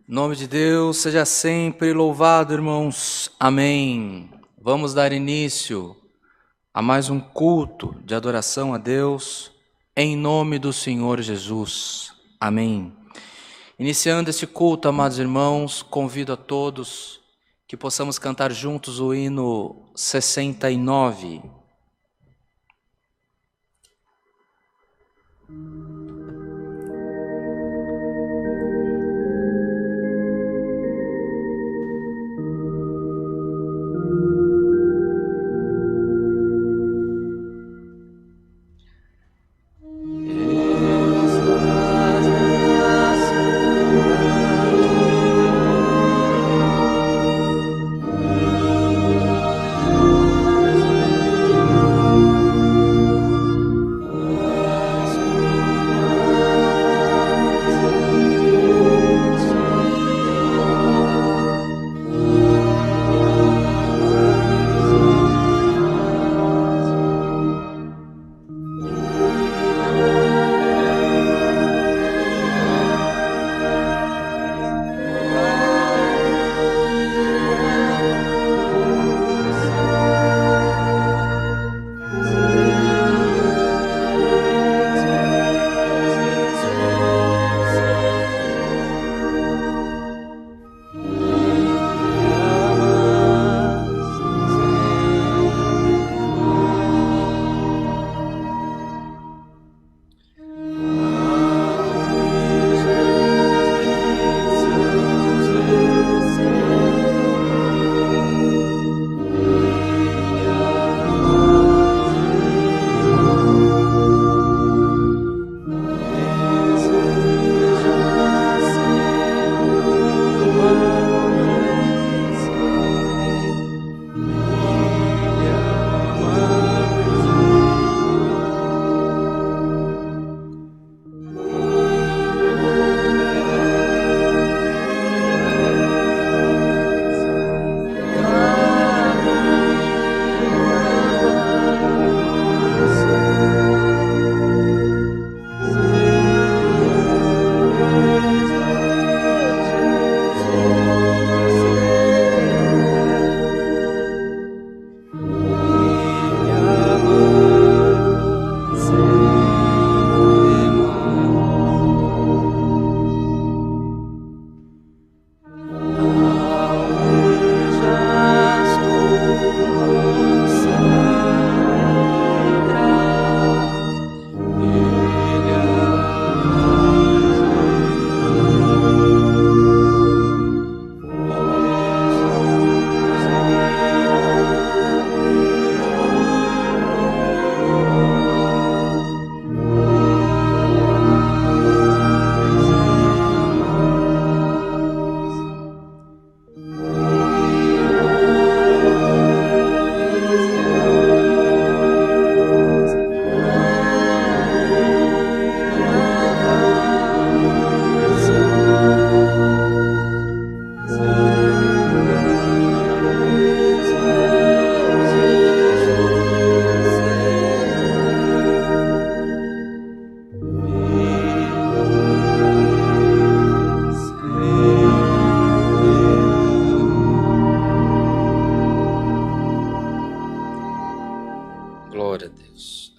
Em nome de Deus, seja sempre louvado, irmãos. Amém. Vamos dar início a mais um culto de adoração a Deus, em nome do Senhor Jesus. Amém. Iniciando este culto, amados irmãos, convido a todos que possamos cantar juntos o hino 69.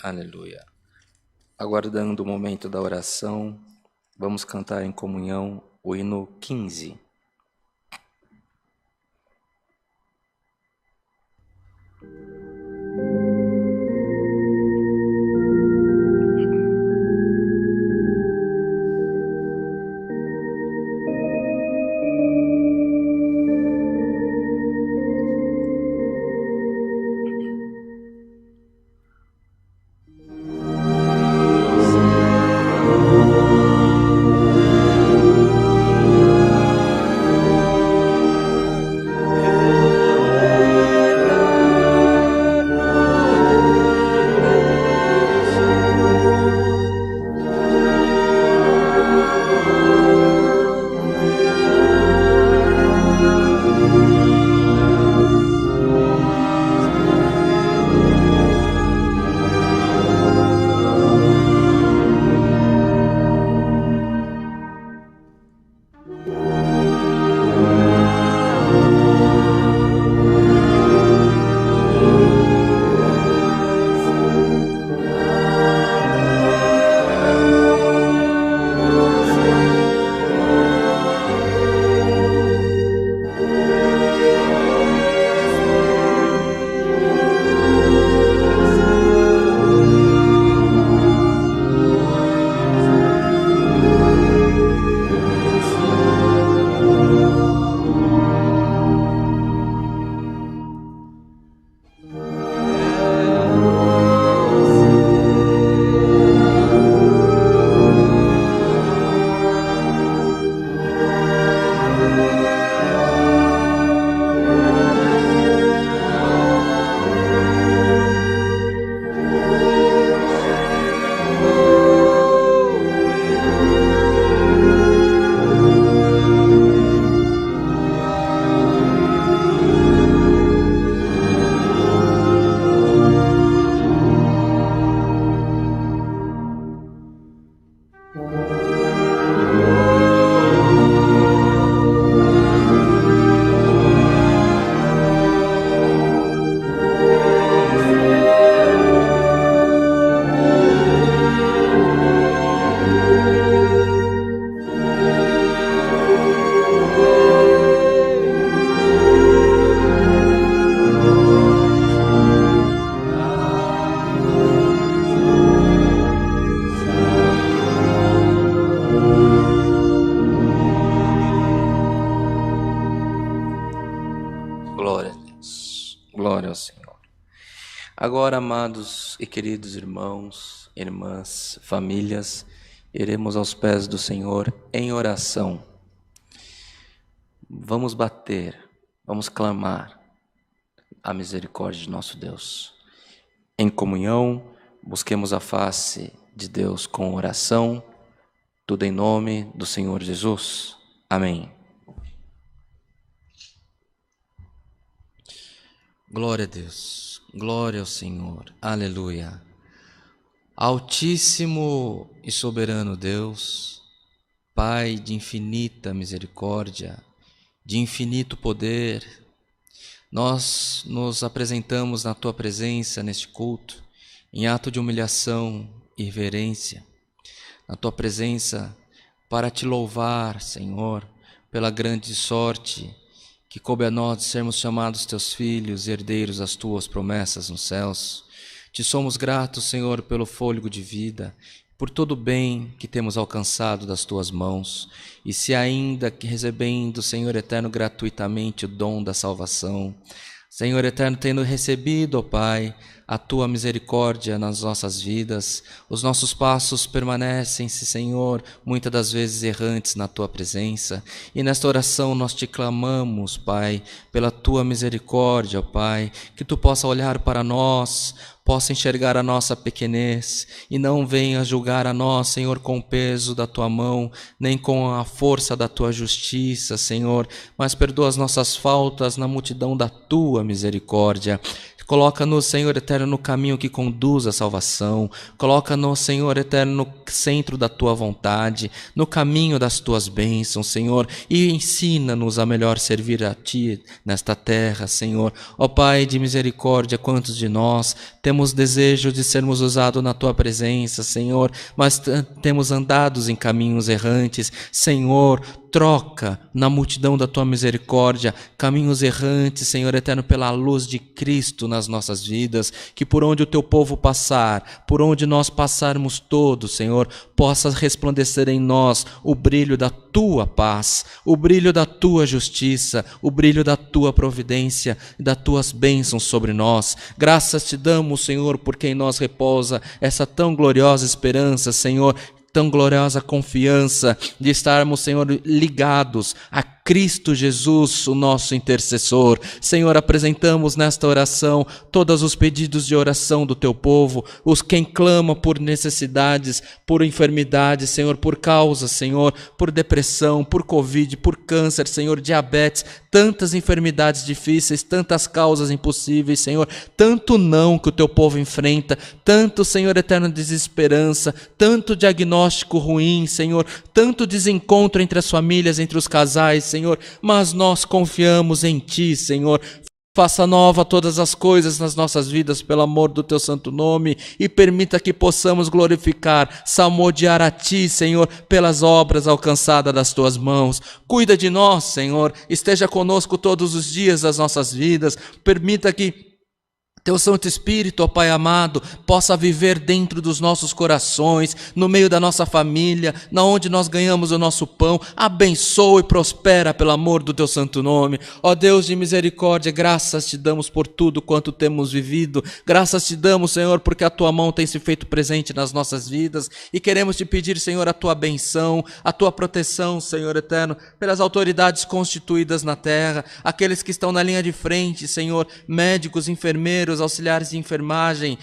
Aleluia. Aguardando o momento da oração, vamos cantar em comunhão o hino 15. Glória ao Senhor. Agora, amados e queridos irmãos, irmãs, famílias, iremos aos pés do Senhor em oração. Vamos bater, vamos clamar a misericórdia de nosso Deus. Em comunhão, busquemos a face de Deus com oração, tudo em nome do Senhor Jesus. Amém. Glória a Deus, glória ao Senhor, aleluia. Altíssimo e soberano Deus, Pai de infinita misericórdia, de infinito poder, nós nos apresentamos na Tua presença neste culto, em ato de humilhação e reverência, na Tua presença para Te louvar, Senhor, pela grande sorte que coube a nós de sermos chamados Teus filhos e herdeiros das Tuas promessas nos céus. Te somos gratos, Senhor, pelo fôlego de vida, por todo o bem que temos alcançado das Tuas mãos, e se ainda que recebendo, Senhor eterno, gratuitamente o dom da salvação, Senhor eterno, tendo recebido, ó Pai, a Tua misericórdia nas nossas vidas, os nossos passos permanecem-se, Senhor, muitas das vezes errantes na Tua presença, e nesta oração nós Te clamamos, Pai, pela Tua misericórdia, ó Pai, que Tu possa olhar para nós, possa enxergar a nossa pequenez e não venha julgar a nós, Senhor, com o peso da Tua mão, nem com a força da Tua justiça, Senhor, mas perdoa as nossas faltas na multidão da Tua misericórdia. Coloca-nos, Senhor eterno, no caminho que conduz à salvação. Coloca-nos, Senhor eterno, no centro da Tua vontade, no caminho das Tuas bênçãos, Senhor, e ensina-nos a melhor servir a Ti nesta terra, Senhor. Ó Pai de misericórdia, quantos de nós temos desejo de sermos usados na Tua presença, Senhor, mas temos andado em caminhos errantes, Senhor. Troca na multidão da Tua misericórdia caminhos errantes, Senhor eterno, pela luz de Cristo nas nossas vidas, que por onde o Teu povo passar, por onde nós passarmos todos, Senhor, possa resplandecer em nós o brilho da Tua paz, o brilho da Tua justiça, o brilho da Tua providência e das Tuas bênçãos sobre nós. Graças Te damos, Senhor, porque em nós repousa essa tão gloriosa esperança, Senhor, tão gloriosa confiança de estarmos, Senhor, ligados a Cristo Jesus, o nosso intercessor. Senhor, apresentamos nesta oração todos os pedidos de oração do Teu povo, os quem clama por necessidades, por enfermidades, Senhor, por causas, Senhor, por depressão, por Covid, por câncer, Senhor, diabetes, tantas enfermidades difíceis, tantas causas impossíveis, Senhor, tanto não que o Teu povo enfrenta, tanto, Senhor eterno, desesperança, tanto diagnóstico ruim, Senhor, tanto desencontro entre as famílias, entre os casais, Senhor, mas nós confiamos em Ti, Senhor. Faça nova todas as coisas nas nossas vidas pelo amor do Teu santo nome e permita que possamos glorificar, salmodiar a Ti, Senhor, pelas obras alcançadas das Tuas mãos. Cuida de nós, Senhor, esteja conosco todos os dias das nossas vidas, permita que Teu Santo Espírito, ó Pai amado, possa viver dentro dos nossos corações, no meio da nossa família, na onde nós ganhamos o nosso pão. Abençoa e prospera pelo amor do Teu santo nome. Ó Deus de misericórdia, graças Te damos por tudo quanto temos vivido. Graças Te damos, Senhor, porque a Tua mão tem se feito presente nas nossas vidas. E queremos Te pedir, Senhor, a Tua benção, a Tua proteção, Senhor eterno, pelas autoridades constituídas na terra, aqueles que estão na linha de frente, Senhor, médicos, enfermeiros, auxiliares de enfermagem,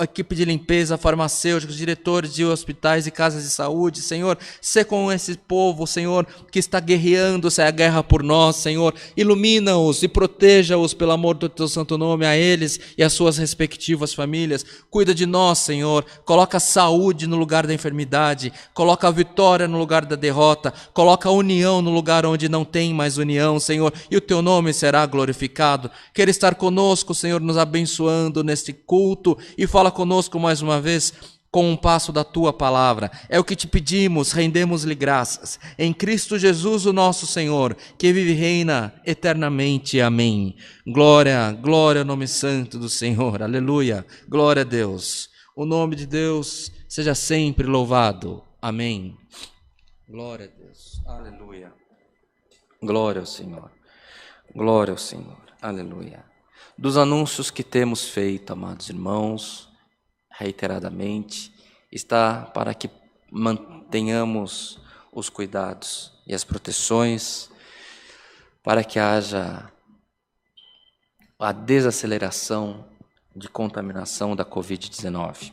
equipe de limpeza, farmacêuticos, diretores de hospitais e casas de saúde, Senhor, sê com esse povo, Senhor, que está guerreando a guerra por nós, Senhor, ilumina-os e proteja-os pelo amor do Teu santo nome, a eles e às suas respectivas famílias. Cuida de nós, Senhor, coloca saúde no lugar da enfermidade, coloca a vitória no lugar da derrota, coloca a união no lugar onde não tem mais união, Senhor, e o Teu nome será glorificado. Quer estar conosco, Senhor, nos abençoando neste culto, e fala conosco mais uma vez com um passo da Tua palavra. É o que Te pedimos, rendemos-lhe graças. Em Cristo Jesus, o nosso Senhor, que vive e reina eternamente. Amém. Glória, glória ao nome santo do Senhor. Aleluia. Glória a Deus. O nome de Deus seja sempre louvado. Amém. Glória a Deus. Aleluia. Glória ao Senhor. Glória ao Senhor. Aleluia. dos anúncios que temos feito, amados irmãos, reiteradamente, está para que mantenhamos os cuidados e as proteções, para que haja a desaceleração de contaminação da Covid-19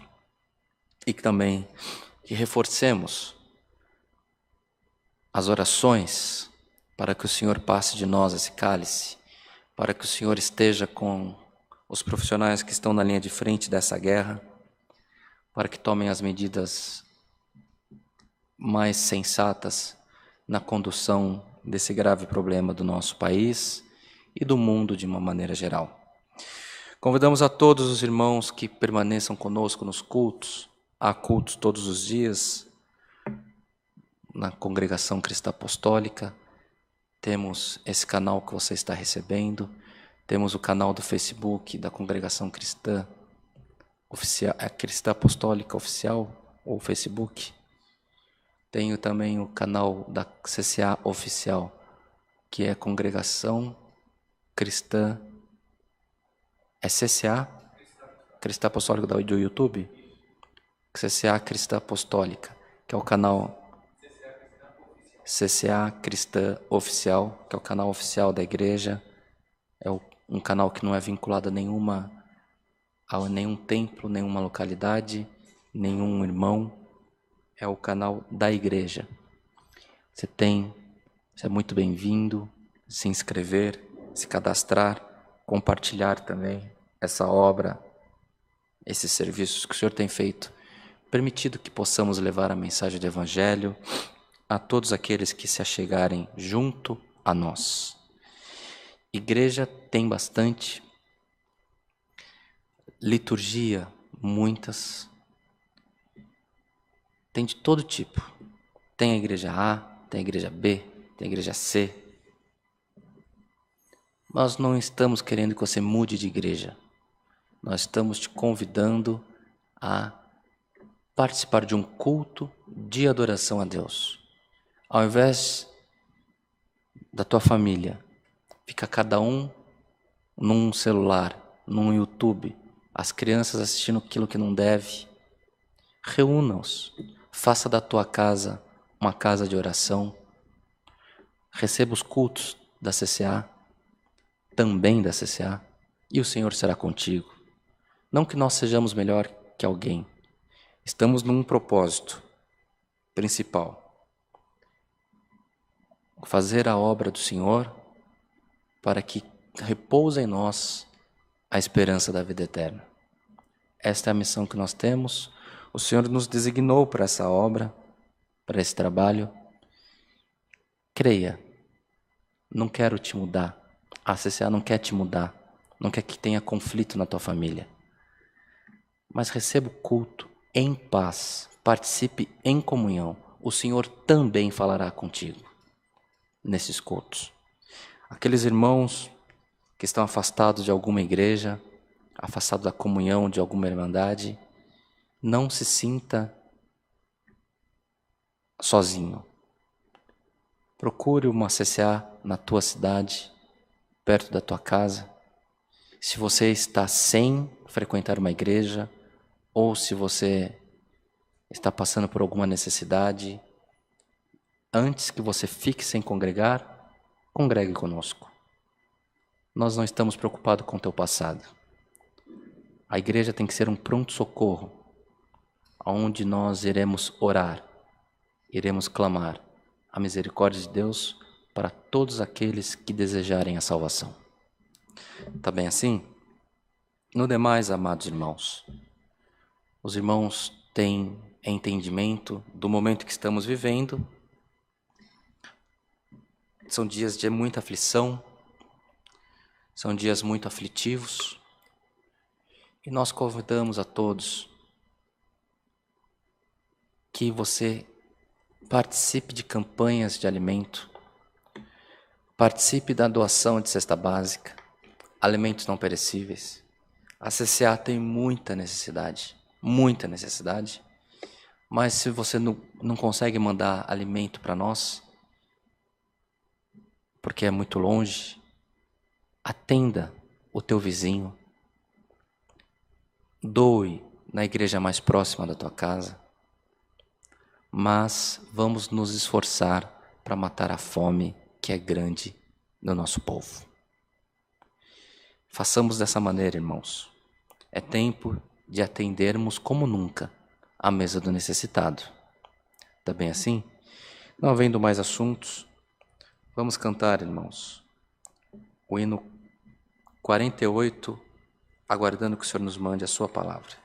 e que também que reforcemos as orações para que o Senhor passe de nós esse cálice, para que o Senhor esteja com os profissionais que estão na linha de frente dessa guerra, para que tomem as medidas mais sensatas na condução desse grave problema do nosso país e do mundo de uma maneira geral. Convidamos a todos os irmãos que permaneçam conosco nos cultos. Há cultos todos os dias na Congregação Cristã Apostólica. Temos esse canal que você está recebendo. Temos o canal do Facebook da Congregação Cristã Oficial, Cristã Apostólica Oficial, ou Facebook. Tenho também o canal da CCA Oficial, que é Congregação Cristã. É CCA? Cristã Apostólica do YouTube? CCA Cristã Apostólica, que é o canal CCA Cristã Oficial, que é o canal oficial da igreja. É um canal que não é vinculado a nenhum templo, nenhuma localidade, nenhum irmão. É o canal da igreja. Você é muito bem-vindo, se inscrever, se cadastrar, compartilhar também essa obra, esses serviços que o Senhor tem feito, permitido que possamos levar a mensagem do Evangelho a todos aqueles que se achegarem junto a nós. Igreja tem bastante, liturgia, muitas, tem de todo tipo. Tem a igreja A, tem a igreja B, tem a igreja C. Nós não estamos querendo que você mude de igreja. Nós estamos te convidando a participar de um culto de adoração a Deus. Ao invés da tua família, fica cada um num celular, num YouTube, as crianças assistindo aquilo que não deve. Reúna-os, faça da tua casa uma casa de oração. Receba os cultos da CCA, também da CCA, e o Senhor será contigo. Não que nós sejamos melhor que alguém. Estamos num propósito principal: fazer a obra do Senhor para que repouse em nós a esperança da vida eterna. Esta é a missão que nós temos. O Senhor nos designou para essa obra, para esse trabalho. Creia, não quero te mudar. A CCA não quer te mudar, não quer que tenha conflito na tua família. Mas receba o culto em paz, participe em comunhão. O Senhor também falará contigo nesses cultos. Aqueles irmãos que estão afastados de alguma igreja, afastados da comunhão de alguma irmandade, não se sinta sozinho. Procure uma CCA na tua cidade, perto da tua casa. Se você está sem frequentar uma igreja, ou se você está passando por alguma necessidade, antes que você fique sem congregar, congregue conosco. Nós não estamos preocupados com o teu passado. A igreja tem que ser um pronto-socorro, onde nós iremos orar, iremos clamar a misericórdia de Deus para todos aqueles que desejarem a salvação. Está bem assim? No demais, amados irmãos, os irmãos têm entendimento do momento que estamos vivendo. São dias de muita aflição, são dias muito aflitivos, e nós convidamos a todos que você participe de campanhas de alimento, participe da doação de cesta básica, alimentos não perecíveis. A CCA tem muita necessidade, mas se você não consegue mandar alimento para nós, porque é muito longe, atenda o teu vizinho. Doe na igreja mais próxima da tua casa. Mas vamos nos esforçar para matar a fome que é grande no nosso povo. Façamos dessa maneira, irmãos. É tempo de atendermos como nunca a mesa do necessitado. Tá bem assim? Não havendo mais assuntos, vamos cantar, irmãos, o hino 48, aguardando que o Senhor nos mande a sua palavra.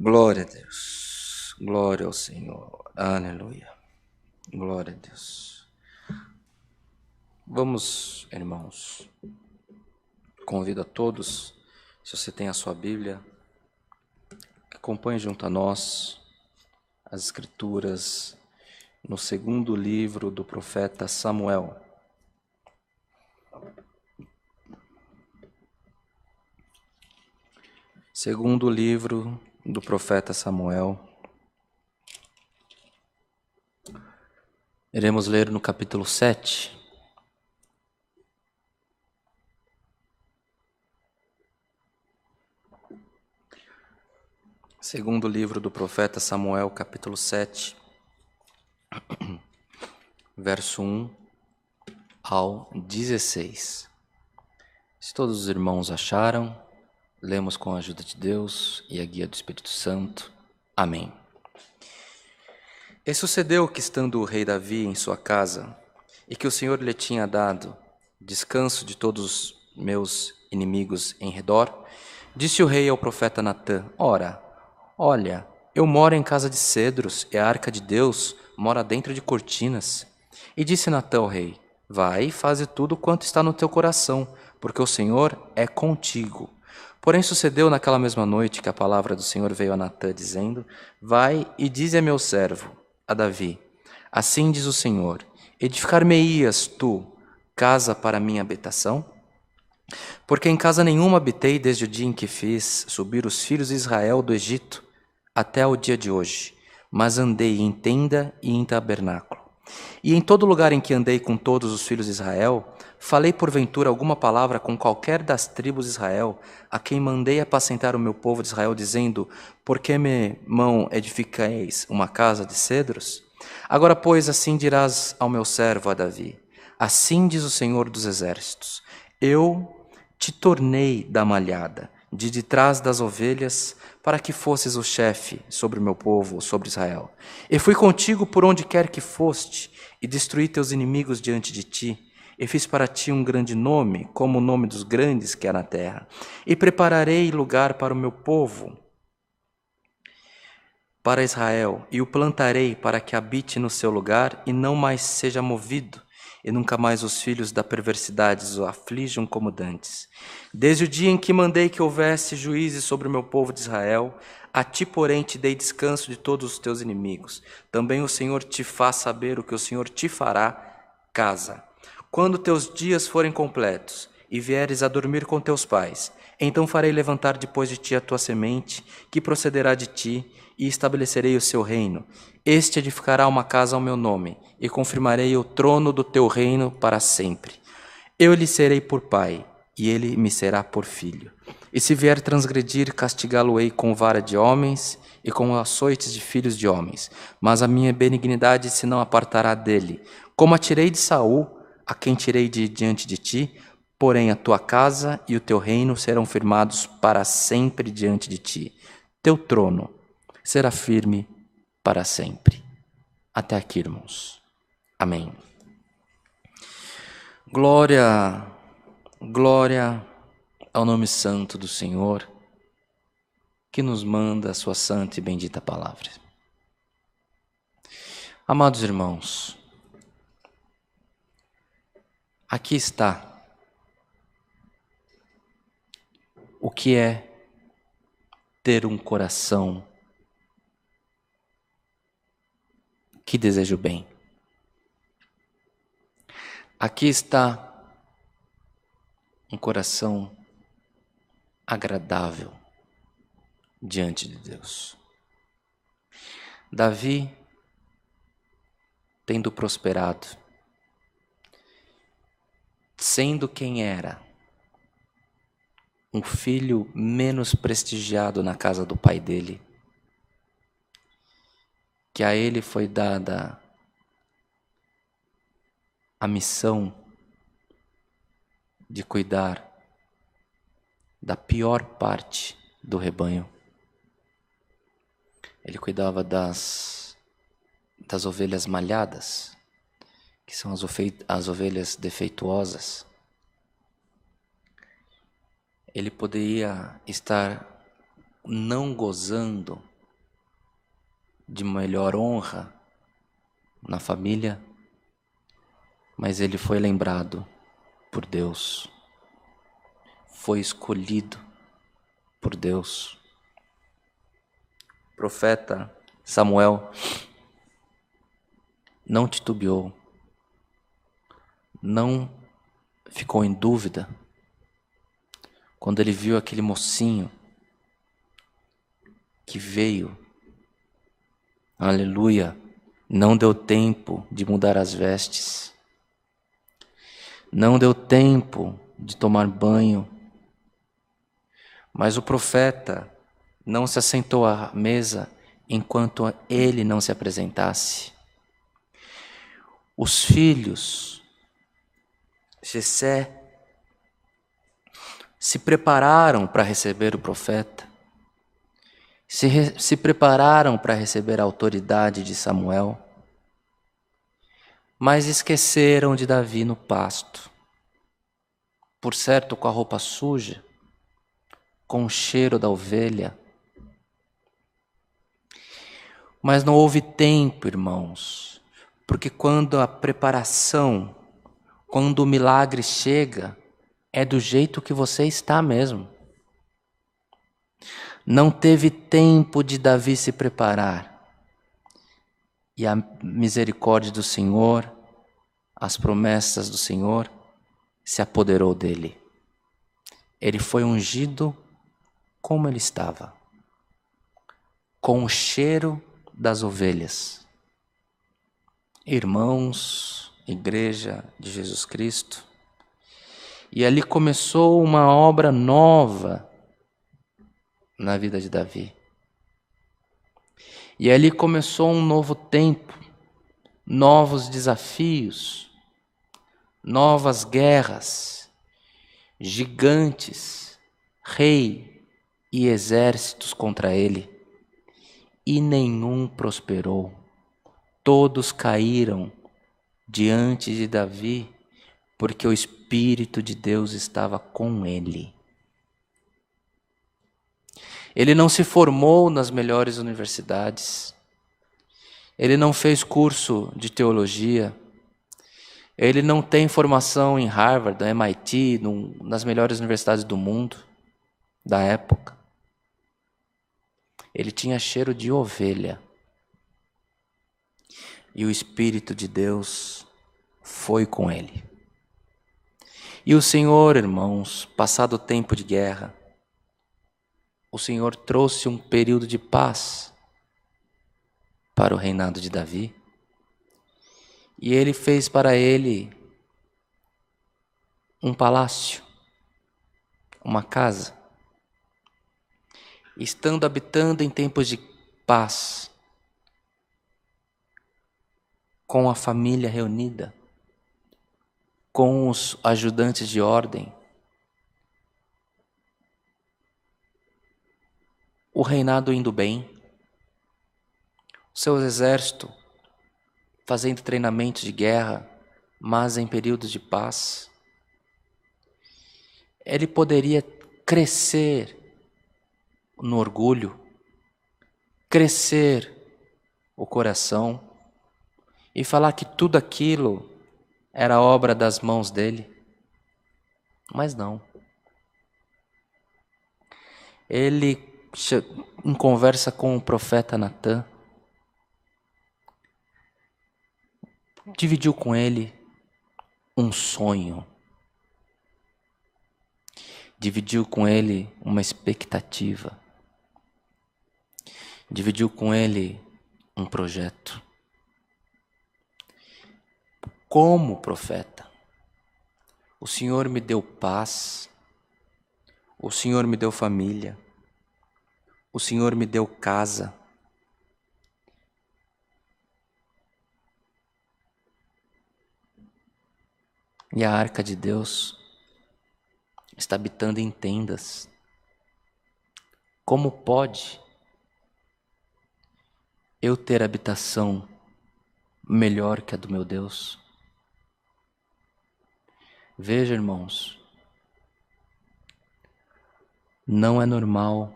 Glória a Deus, glória ao Senhor, aleluia, glória a Deus. Vamos, irmãos, convido a todos, se você tem a sua Bíblia, que acompanhe junto a nós as Escrituras no segundo livro do profeta Samuel. Segundo livro do profeta Samuel. Iremos ler no capítulo 7. Segundo livro do profeta Samuel, capítulo 7, verso 1 ao 16. Se todos os irmãos acharam, lemos com a ajuda de Deus e a guia do Espírito Santo. Amém. E sucedeu que, estando o rei Davi em sua casa, e que o Senhor lhe tinha dado descanso de todos os meus inimigos em redor, disse o rei ao profeta Natã: Ora, olha, eu moro em casa de cedros e a arca de Deus mora dentro de cortinas. E disse Natã ao rei: Vai e faze tudo quanto está no teu coração, porque o Senhor é contigo. Porém sucedeu naquela mesma noite que a palavra do Senhor veio a Natã, dizendo: Vai e dize a meu servo, a Davi: Assim diz o Senhor: Edificar-me-ias tu casa para minha habitação? Porque em casa nenhuma habitei desde o dia em que fiz subir os filhos de Israel do Egito até o dia de hoje, mas andei em tenda e em tabernáculo. E em todo lugar em que andei com todos os filhos de Israel, falei porventura alguma palavra com qualquer das tribos de Israel, a quem mandei apacentar o meu povo de Israel, dizendo: Por que me mão edificareis uma casa de cedros? Agora, pois, assim dirás ao meu servo, a Davi: Assim diz o Senhor dos Exércitos: Eu te tornei da malhada, de trás das ovelhas, para que fosses o chefe sobre o meu povo, sobre Israel. E fui contigo por onde quer que foste, e destruí teus inimigos diante de ti, e fiz para ti um grande nome, como o nome dos grandes que há na terra. E prepararei lugar para o meu povo, para Israel, e o plantarei para que habite no seu lugar, e não mais seja movido, e nunca mais os filhos da perversidade o aflijam como dantes. Desde o dia em que mandei que houvesse juízes sobre o meu povo de Israel, a ti, porém, te dei descanso de todos os teus inimigos. Também o Senhor te faz saber o que o Senhor te fará, casa. Quando teus dias forem completos, e vieres a dormir com teus pais, então farei levantar depois de ti a tua semente, que procederá de ti, e estabelecerei o seu reino. Este edificará uma casa ao meu nome, e confirmarei o trono do teu reino para sempre. Eu lhe serei por pai, e ele me será por filho. E se vier transgredir, castigá-lo-ei com vara de homens e com açoites de filhos de homens. Mas a minha benignidade se não apartará dele. Como a tirei de Saul, a quem tirei de diante de ti, porém a tua casa e o teu reino serão firmados para sempre diante de ti. Teu trono será firme para sempre. Até aqui, irmãos. Amém. Glória, glória ao nome santo do Senhor, que nos manda a sua santa e bendita palavra. Amados irmãos, aqui está o que é ter um coração que deseja o bem. Aqui está um coração agradável diante de Deus. Davi, tendo prosperado, sendo quem era, um filho menos prestigiado na casa do pai dele, que a ele foi dada a missão de cuidar da pior parte do rebanho. Ele cuidava das ovelhas malhadas, que são as ovelhas defeituosas. Ele poderia estar não gozando de melhor honra na família, mas ele foi lembrado por Deus, foi escolhido por Deus. O profeta Samuel não titubeou, não ficou em dúvida quando ele viu aquele mocinho que veio, aleluia, não deu tempo de mudar as vestes, não deu tempo de tomar banho, mas o profeta não se assentou à mesa enquanto ele não se apresentasse. Os filhos, Jessé, se prepararam para receber o profeta, se prepararam para receber a autoridade de Samuel. mas esqueceram de Davi no pasto. Por certo, com a roupa suja, com o cheiro da ovelha. Mas não houve tempo, irmãos, porque quando a preparação, quando o milagre chega, é do jeito que você está mesmo. Não teve tempo de Davi se preparar. E a misericórdia do Senhor, as promessas do Senhor, se apoderou dele. Ele foi ungido como ele estava, com o cheiro das ovelhas. Irmãos, Igreja de Jesus Cristo, e ali começou uma obra nova na vida de Davi. E ali começou um novo tempo, novos desafios, novas guerras, gigantes, rei e exércitos contra ele. E nenhum prosperou. Todos caíram diante de Davi, porque o Espírito de Deus estava com ele. Ele não se formou nas melhores universidades. Ele não fez curso de teologia. Ele não tem formação em Harvard, MIT, nas melhores universidades do mundo, da época. Ele tinha cheiro de ovelha. E o Espírito de Deus foi com ele. E o Senhor, irmãos, passado o tempo de guerra, o Senhor trouxe um período de paz para o reinado de Davi. E ele fez para ele um palácio, uma casa. Estando habitando em tempos de paz, com a família reunida, com os ajudantes de ordem, o reinado indo bem, o seu exército fazendo treinamentos de guerra, mas em períodos de paz. Ele poderia crescer no orgulho, crescer o coração e falar que tudo aquilo era obra das mãos dele. Mas não. Ele, em conversa com o profeta Natã, dividiu com ele um sonho. Dividiu com ele uma expectativa. Dividiu com ele um projeto. Como profeta, o Senhor me deu paz, o Senhor me deu família, o Senhor me deu casa. E a arca de Deus está habitando em tendas. Como pode eu ter habitação melhor que a do meu Deus? Veja, irmãos, não é normal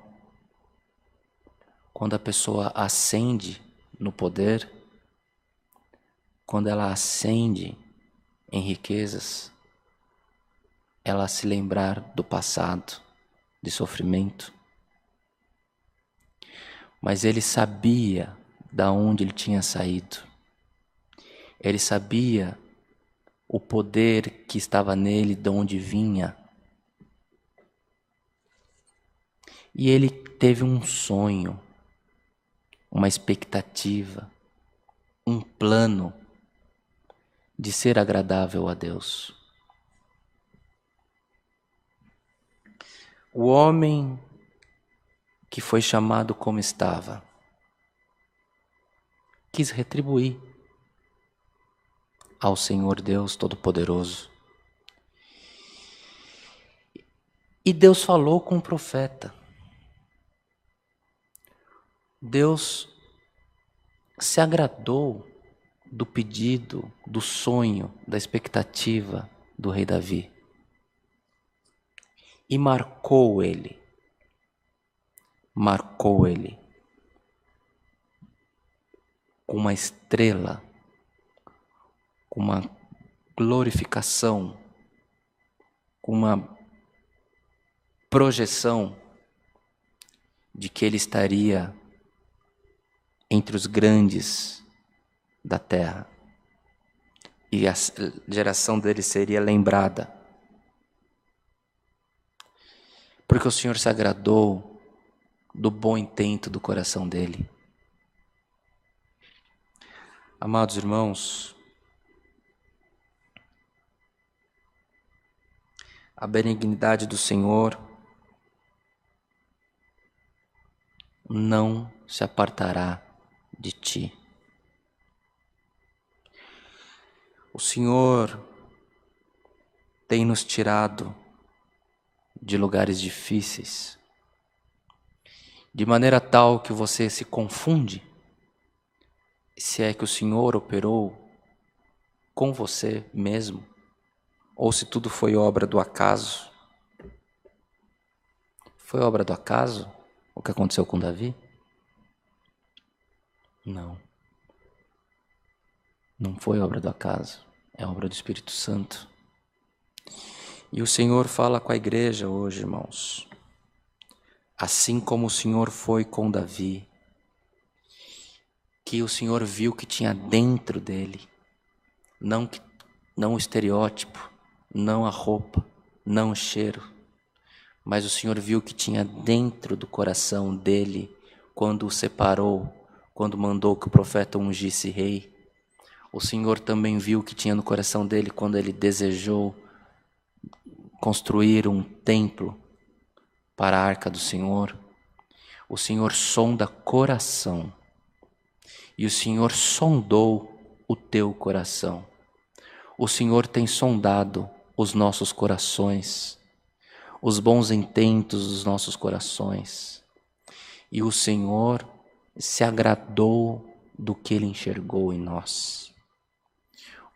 quando a pessoa ascende no poder, quando ela ascende em riquezas, ela se lembrar do passado, de sofrimento. Mas ele sabia da onde ele tinha saído. Ele sabia o poder que estava nele, de onde vinha. E ele teve um sonho, uma expectativa, um plano de ser agradável a Deus. O homem que foi chamado como estava, quis retribuir ao Senhor Deus Todo-Poderoso. E Deus falou com o profeta. Deus se agradou do pedido, do sonho, da expectativa do rei Davi. E marcou ele com uma estrela, com uma glorificação, com uma projeção de que ele estaria entre os grandes da terra e a geração dele seria lembrada. Porque o Senhor se agradou do bom intento do coração dele. Amados irmãos, a benignidade do Senhor não se apartará de ti. O Senhor tem nos tirado de lugares difíceis, de maneira tal que você se confunde se é que o Senhor operou com você mesmo, ou se tudo foi obra do acaso. Foi obra do acaso o que aconteceu com Davi? Não. Não foi obra do acaso, é obra do Espírito Santo. E o Senhor fala com a igreja hoje, irmãos. Assim como o Senhor foi com Davi, que o Senhor viu que tinha dentro dele, não o estereótipo, não a roupa, não o cheiro, mas o Senhor viu que tinha dentro do coração dele, quando o separou, quando mandou que o profeta ungisse rei. O Senhor também viu que tinha no coração dele quando ele desejou construir um templo para a arca do Senhor. O Senhor sonda coração. E o Senhor sondou o teu coração. O Senhor tem sondado os nossos corações, os bons intentos dos nossos corações. E o Senhor se agradou do que Ele enxergou em nós.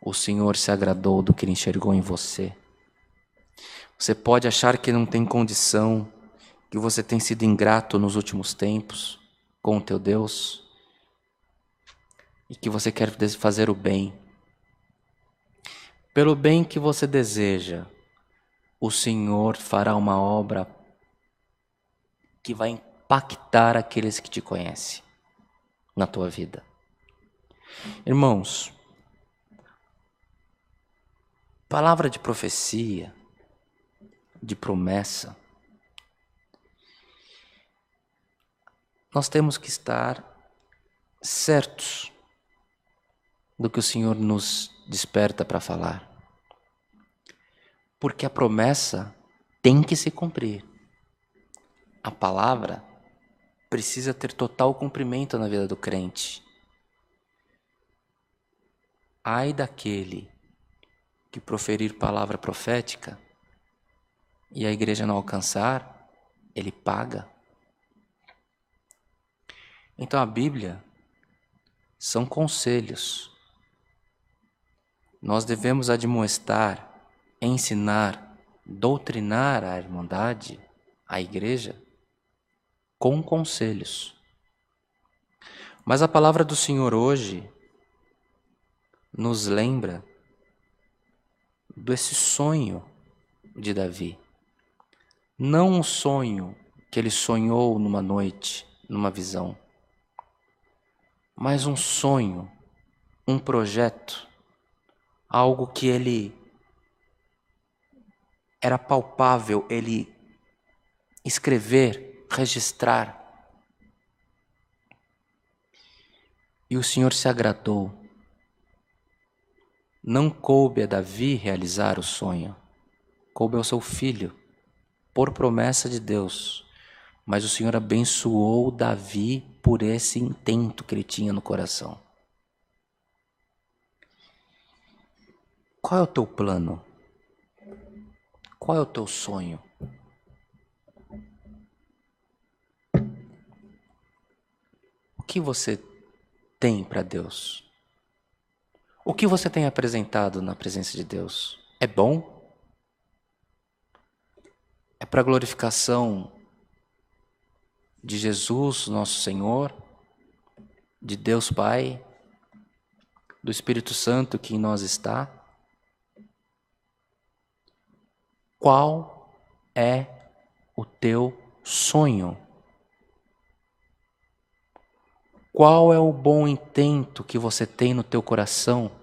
O Senhor se agradou do que Ele enxergou em você. Você pode achar que não tem condição, que você tem sido ingrato nos últimos tempos com o teu Deus e que você quer fazer o bem. Pelo bem que você deseja, o Senhor fará uma obra que vai impactar aqueles que te conhecem na tua vida. Irmãos, palavra de profecia, de promessa, nós temos que estar certos do que o Senhor nos desperta para falar. Porque a promessa tem que se cumprir. A palavra precisa ter total cumprimento na vida do crente. Ai daquele que proferir palavra profética e a igreja não alcançar, ele paga. Então a Bíblia são conselhos. Nós devemos admoestar, ensinar, doutrinar a irmandade, a igreja, com conselhos. Mas a palavra do Senhor hoje nos lembra desse sonho de Davi. Não um sonho que ele sonhou numa noite, numa visão, mas um sonho, um projeto, algo que ele era palpável, ele escrever, registrar. E o Senhor se agradou. Não coube a Davi realizar o sonho, coube ao seu filho, por promessa de Deus. Mas o Senhor abençoou Davi por esse intento que ele tinha no coração. Qual é o teu plano? Qual é o teu sonho? O que você tem para Deus? O que você tem apresentado na presença de Deus? É bom? É para a glorificação de Jesus, nosso Senhor, de Deus Pai, do Espírito Santo que em nós está? Qual é o teu sonho? Qual é o bom intento que você tem no teu coração?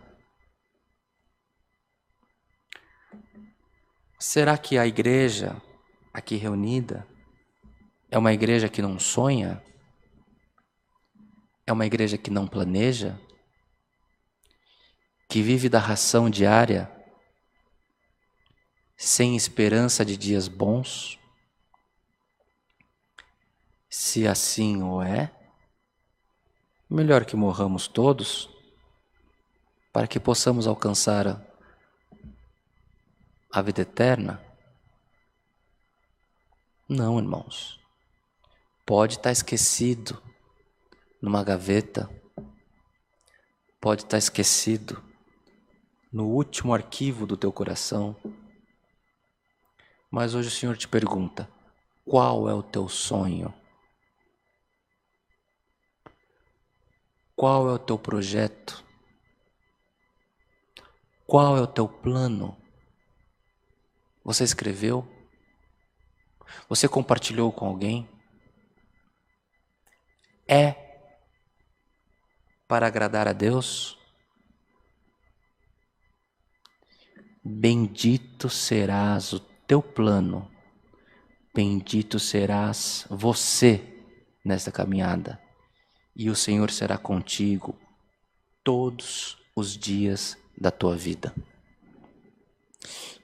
Será que a igreja aqui reunida é uma igreja que não sonha? É uma igreja que não planeja? Que vive da ração diária, sem esperança de dias bons? Se assim o é, melhor que morramos todos, para que possamos alcançar a vida eterna? Não, irmãos. Pode estar esquecido numa gaveta, pode estar esquecido no último arquivo do teu coração. Mas hoje o Senhor te pergunta: qual é o teu sonho? Qual é o teu projeto? Qual é o teu plano? Você escreveu? Você compartilhou com alguém? É para agradar a Deus? Bendito serás o teu plano, bendito serás você nesta caminhada, e o Senhor será contigo todos os dias da tua vida.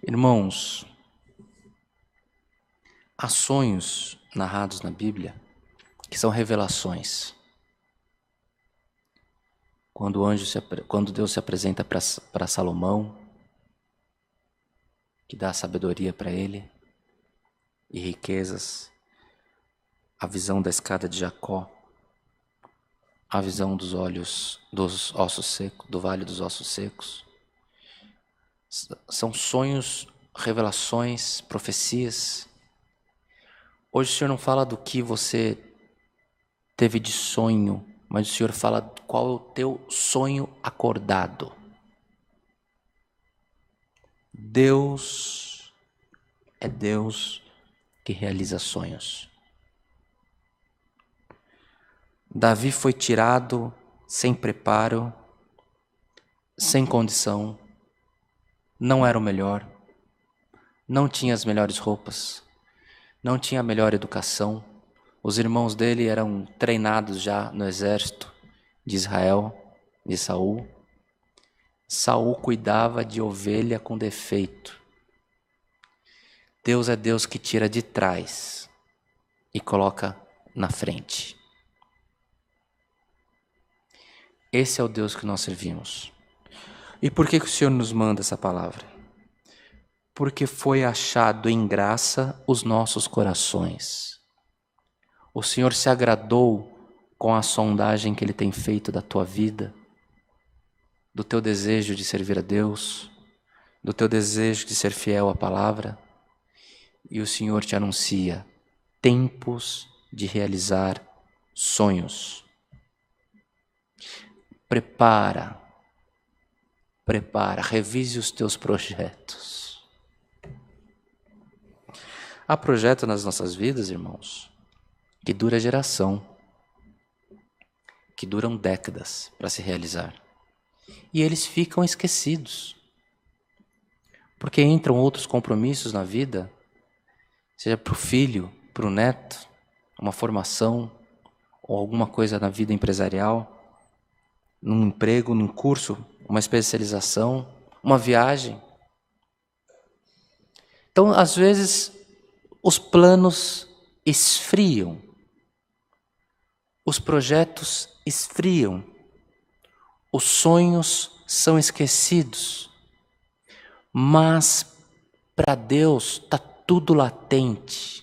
Irmãos, há sonhos narrados na Bíblia que são revelações. Quando Deus se apresenta para Salomão, que dá sabedoria para ele e riquezas, a visão da escada de Jacó, a visão dos ossos secos, do vale dos ossos secos. São sonhos, revelações, profecias. Hoje o Senhor não fala do que você teve de sonho, mas o Senhor fala qual é o teu sonho acordado. Deus é Deus que realiza sonhos. Davi foi tirado sem preparo, sem condição, não era o melhor, não tinha as melhores roupas, não tinha a melhor educação. Os irmãos dele eram treinados já no exército de Israel, de Saul. Saul cuidava de ovelha com defeito. Deus é Deus que tira de trás e coloca na frente. Esse é o Deus que nós servimos. E por que o Senhor nos manda essa palavra? Porque foi achado em graça os nossos corações. O Senhor se agradou com a sondagem que Ele tem feito da tua vida, do teu desejo de servir a Deus, do teu desejo de ser fiel à palavra, e o Senhor te anuncia tempos de realizar sonhos. Prepara, revise os teus projetos. Há projeto nas nossas vidas, irmãos, que dura geração, que duram décadas para se realizar. E eles ficam esquecidos, porque entram outros compromissos na vida, seja para o filho, para o neto, uma formação ou alguma coisa na vida empresarial, num emprego, num curso, uma especialização, uma viagem. Então, às vezes, os planos esfriam, os projetos esfriam, os sonhos são esquecidos, mas para Deus está tudo latente.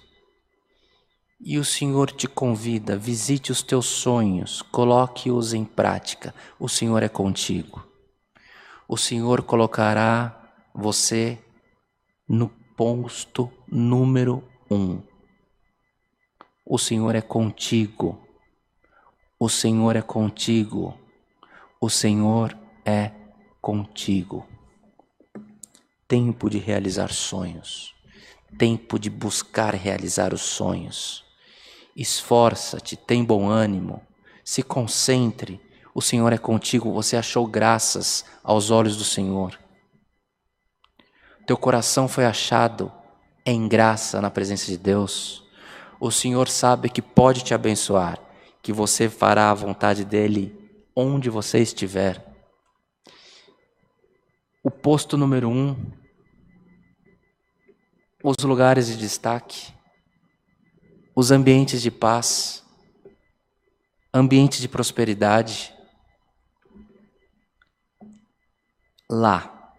E o Senhor te convida, visite os teus sonhos, coloque-os em prática. O Senhor é contigo. o Senhor colocará você no posto número 1. O Senhor é contigo. O Senhor é contigo. O Senhor é contigo. Tempo de realizar sonhos. Tempo de buscar realizar os sonhos. Esforça-te, tem bom ânimo, se concentre. O Senhor é contigo, você achou graças aos olhos do Senhor. Teu coração foi achado em graça na presença de Deus. O Senhor sabe que pode te abençoar, que você fará a vontade dEle onde você estiver. O posto número 1, os lugares de destaque, os ambientes de paz, ambientes de prosperidade. Lá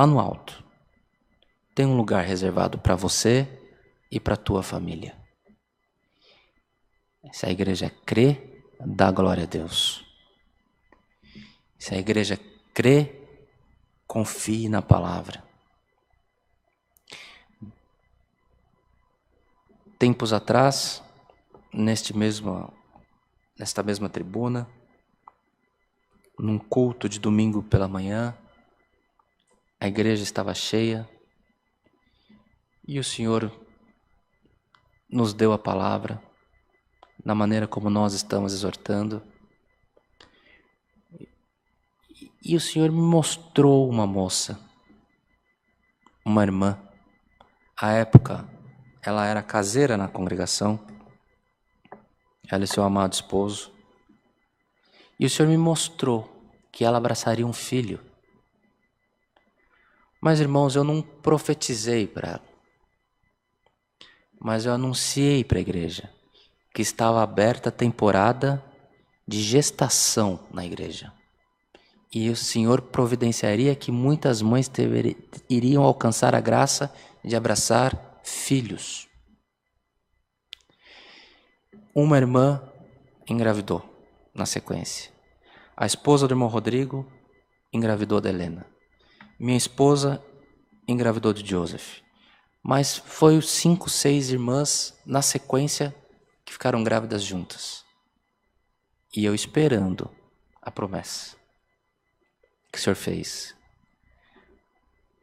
no alto, tem um lugar reservado para você e para a tua família. Se a igreja crê, dá glória a Deus. Se a igreja crê, confie na palavra. Tempos atrás, nesta mesma tribuna, num culto de domingo pela manhã, a igreja estava cheia e o Senhor nos deu a palavra na maneira como nós estamos exortando. E o Senhor me mostrou uma moça, uma irmã. À época, ela era caseira na congregação, ela e seu amado esposo. E o Senhor me mostrou que ela abraçaria um filho. Mas, irmãos, eu não profetizei para ela, mas eu anunciei para a igreja que estava aberta a temporada de gestação na igreja. E o Senhor providenciaria que muitas mães iriam alcançar a graça de abraçar filhos. Uma irmã engravidou na sequência. A esposa do irmão Rodrigo engravidou da Helena. Minha esposa engravidou de Joseph. Mas foi os 5, 6 irmãs na sequência que ficaram grávidas juntas. E eu esperando a promessa que o Senhor fez.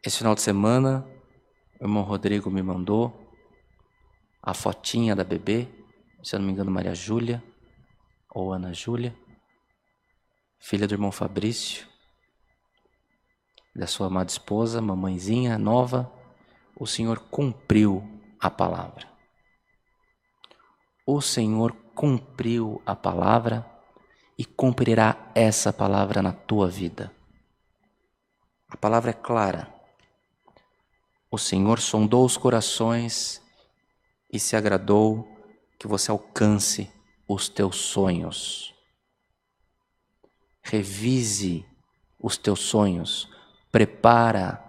Esse final de semana, o irmão Rodrigo me mandou a fotinha da bebê, se eu não me engano, Maria Júlia, ou Ana Júlia, filha do irmão Fabrício, da sua amada esposa, mamãezinha nova. O Senhor cumpriu a palavra. O Senhor cumpriu a palavra e cumprirá essa palavra na tua vida. A palavra é clara. O Senhor sondou os corações e se agradou que você alcance os teus sonhos. Revise os teus sonhos. Prepara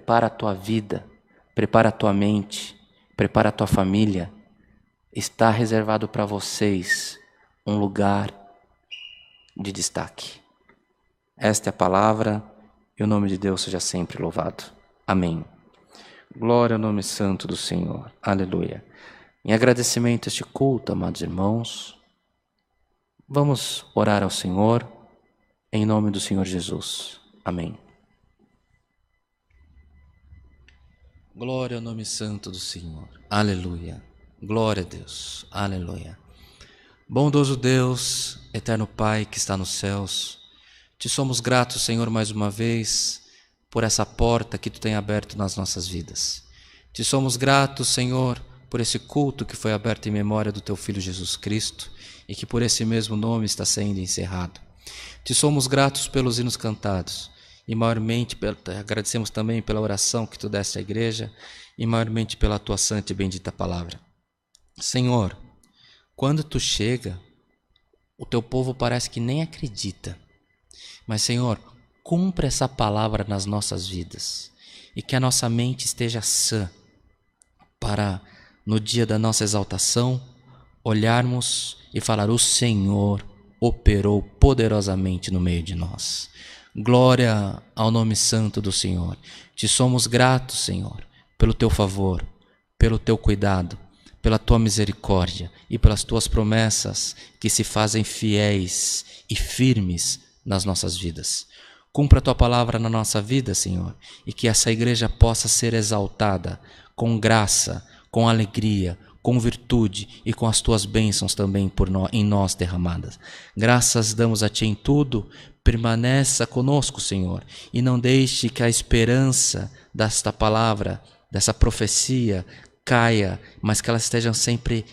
a tua vida, prepara a tua mente, prepara a tua família. Está reservado para vocês um lugar de destaque. Esta é a palavra e o nome de Deus seja sempre louvado. Amém. Glória ao nome santo do Senhor. Aleluia. Em agradecimento a este culto, amados irmãos, vamos orar ao Senhor em nome do Senhor Jesus. Amém. Glória ao nome santo do Senhor. Aleluia. Glória a Deus. Aleluia. Bondoso Deus, eterno Pai que está nos céus, te somos gratos, Senhor, mais uma vez por essa porta que tu tem aberto nas nossas vidas. Te somos gratos, Senhor, por esse culto que foi aberto em memória do teu Filho Jesus Cristo e que por esse mesmo nome está sendo encerrado. Te somos gratos pelos hinos cantados e maiormente agradecemos também pela oração que tu deste à igreja e maiormente pela tua santa e bendita palavra. Senhor, quando tu chega, o teu povo parece que nem acredita. Mas, Senhor, cumpra essa palavra nas nossas vidas e que a nossa mente esteja sã para, no dia da nossa exaltação, olharmos e falar: o Senhor operou poderosamente no meio de nós. Glória ao nome santo do Senhor. Te somos gratos, Senhor, pelo teu favor, pelo teu cuidado, pela tua misericórdia e pelas tuas promessas que se fazem fiéis e firmes nas nossas vidas. Cumpra a tua palavra na nossa vida, Senhor, e que essa igreja possa ser exaltada com graça, com alegria, com virtude e com as tuas bênçãos também em nós derramadas. Graças damos a ti em tudo. Permaneça conosco, Senhor, e não deixe que a esperança desta palavra, dessa profecia, caia, mas que elas estejam sempre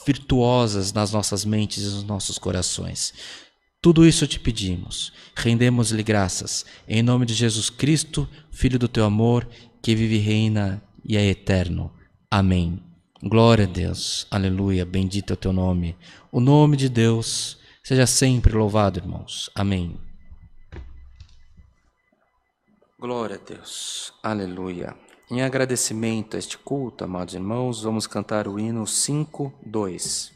virtuosas nas nossas mentes e nos nossos corações. Tudo isso te pedimos, rendemos-lhe graças, em nome de Jesus Cristo, Filho do teu amor, que vive e reina e é eterno. Amém. Glória a Deus, aleluia, bendito é o teu nome. O nome de Deus seja sempre louvado, irmãos. Amém. Glória a Deus, aleluia. Em agradecimento a este culto, amados irmãos, vamos cantar o hino 5:2.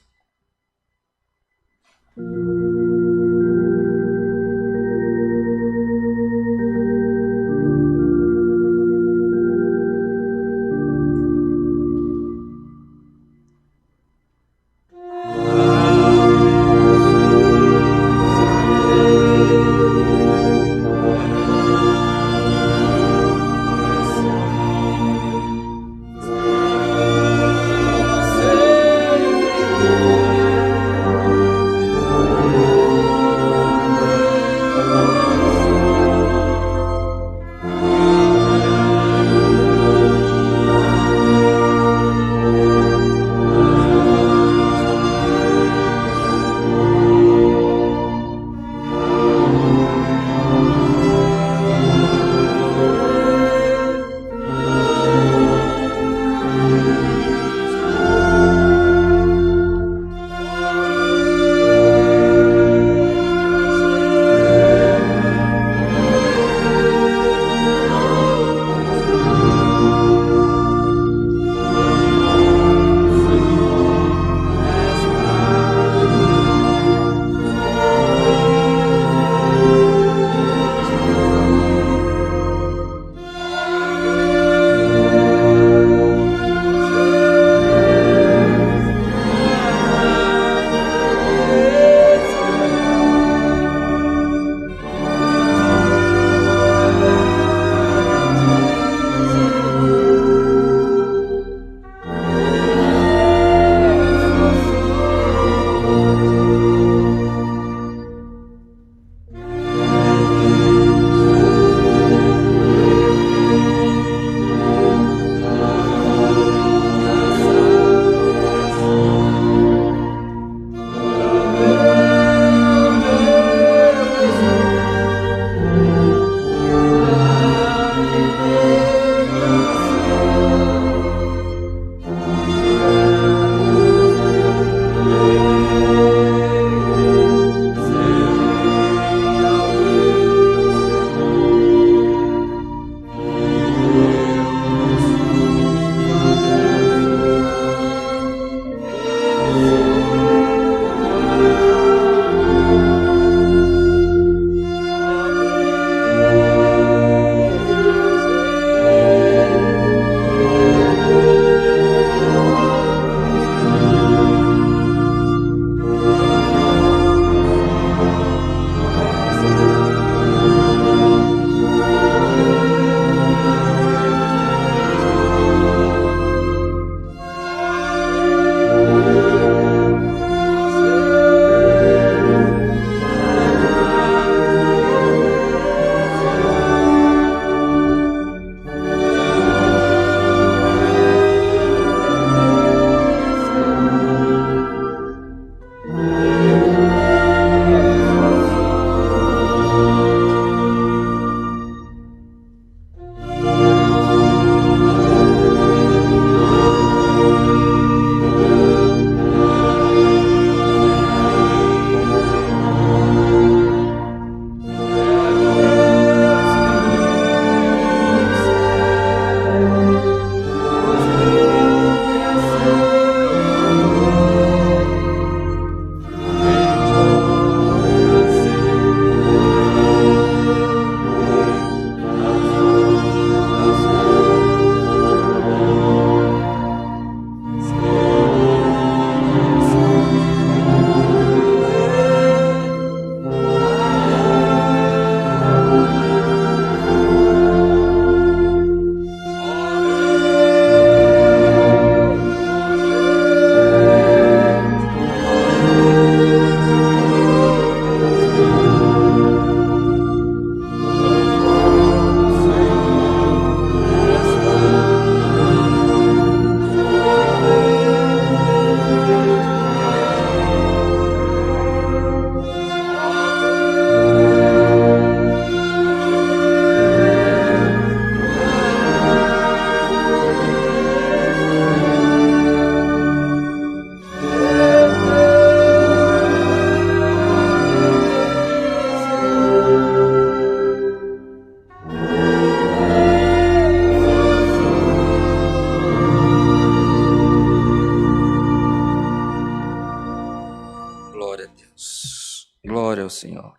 Glória ao Senhor.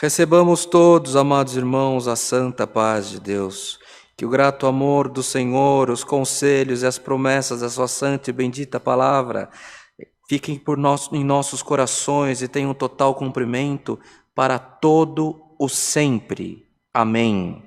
Recebamos todos, amados irmãos, a santa paz de Deus. Que o grato amor do Senhor, os conselhos e as promessas da sua santa e bendita palavra fiquem em nossos corações e tenham total cumprimento para todo o sempre. Amém.